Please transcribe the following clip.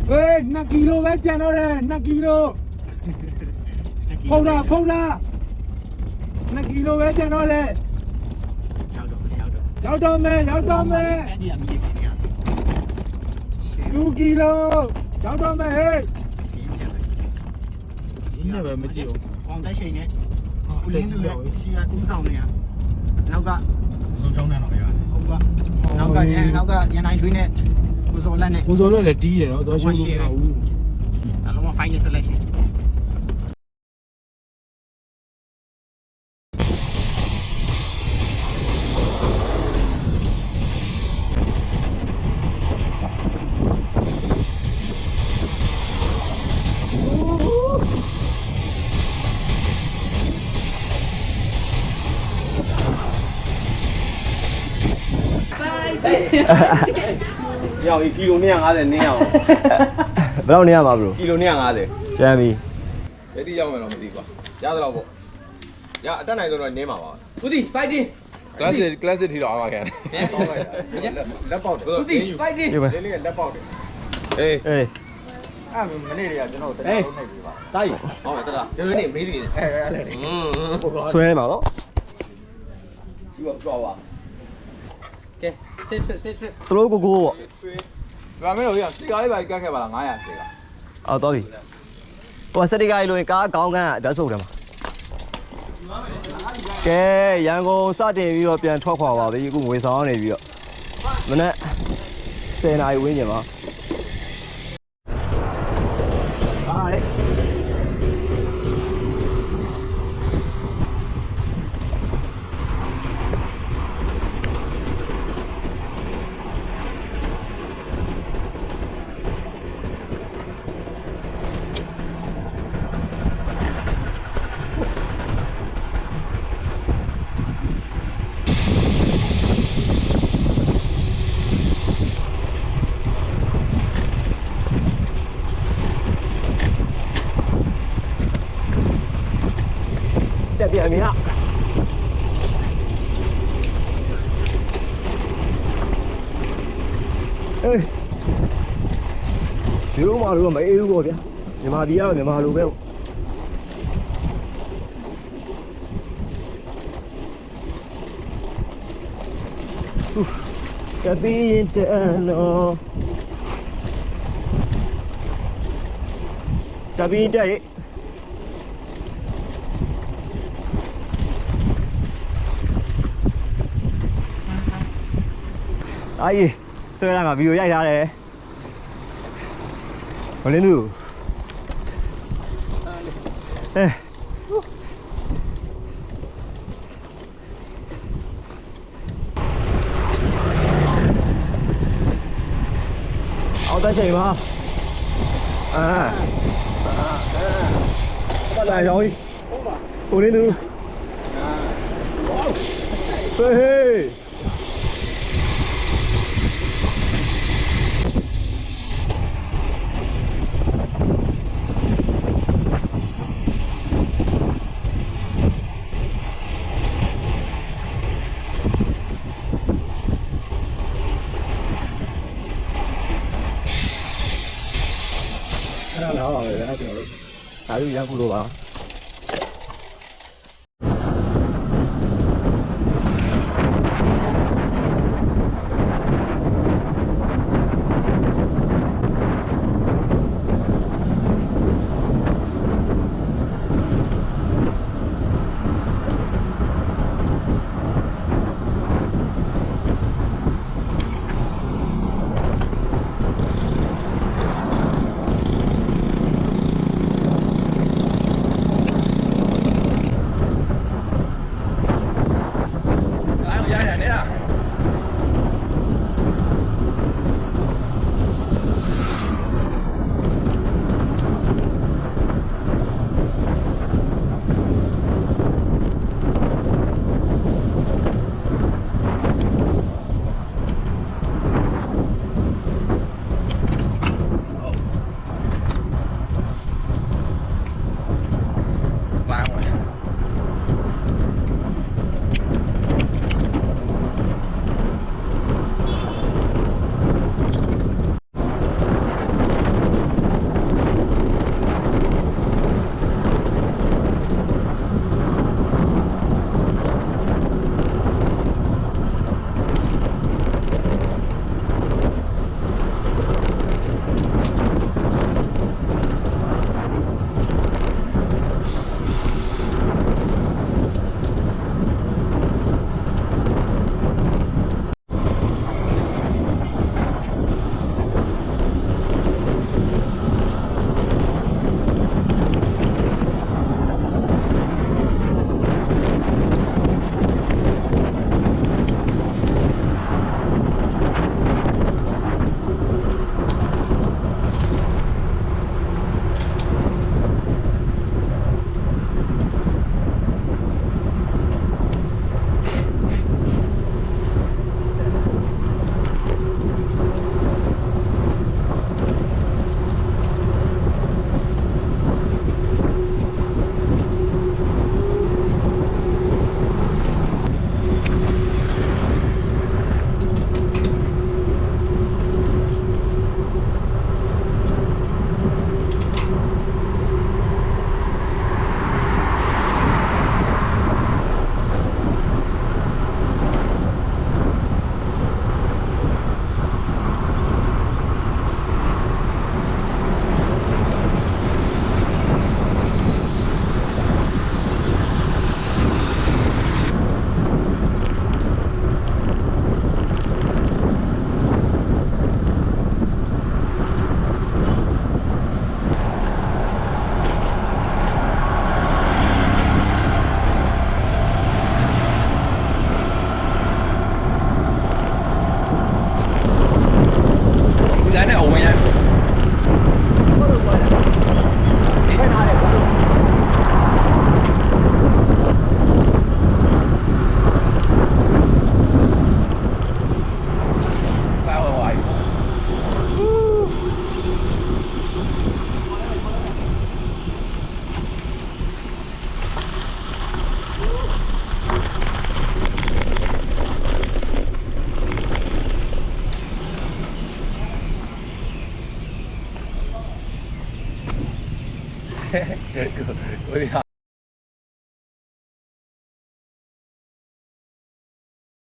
Ê, 2 kg bé chè nó đây, 2 kg. Phâu ra. 2 kg bé chè nó đây. Cháu tôm mê. 2 kg. Cháu tôm mê. Chính là mấy triệu. Còn cái gì nhé? Cú lính rồi, xí cú sòng này à? Nào cả. Sòng trong này nổi à? Không cả. Nào cả, nhà này thuê nè. Cú sòng lên này. Cú số là tí để nó tôi show luôn nào. Nó mà phanh lên sẽ lên. Nhau kilo 250 နင်းအောင် ဘယ်လောက်နေရမှာဘရို ကီလို250 ကျန်ပြီ ဘယ်တိရောက်မယ်တော့မသိပါရသလောက်ပေါ့ရအတက်နိုင်ဆုံးတော့နင်းပါပါ Út đi, fighting. Classic ထီတော့အားမခံတယ်။ပေါင်းလိုက်တာ။လက်ပေါက်တယ်။ Út đi, fighting. ဒီပဲ လေးလေးကလက်ပေါက်တယ်အေး အေး အဲ့မနေ့တည်းကကျွန်တော်တရားလုံးနေပြီပါ တာကြီး ဟောမယ်တလား ကျွန်တော်နေမေးနေတယ် ။အဲ့လေ။ ဆွဲမှာနော် ဒီကတော့ပါ ကဲစစ် စလိုးကိုကိုပေါ့ ဆွေး ဒါမဲ့တော့စီကားလေးပါကတ်ခဲ့ပါလား900စီကား အော်တော့ပြီဟိုစတိကိုင်းလို့ကားကောင်းကန်းဓာတ်ဆုပ်တယ်မှာကဲရန်ကုန်စတင်ပြီးတော့ပြန်ထွက်ခွာပါပြီအခုငွေဆောင်နေပြီးတော့မနေ့10နာရီဝန်းကျင်ပါဟာလေတက်ပြန်ပြီဟာအေးဒီလိုမှတော့မအေးဘူးပေါ့ဗျာမြန်မာပြည်ကတော့မြန်မာလိုပဲကတိရင်တန်တော့တပင်းတက်အားကြီးဆွဲလာမှာဗီဒီယိုရိုက်ထားတယ်မလင်းသူအောက်တက်ချိန်ပါဘာလာရောင်းကိုလင်းသူဟေးအဲ့ဒါတော့ပါပဲကျွန်တော်တို့ဒါလူရန်ကူလို့ပါ ကိုဒီဟာ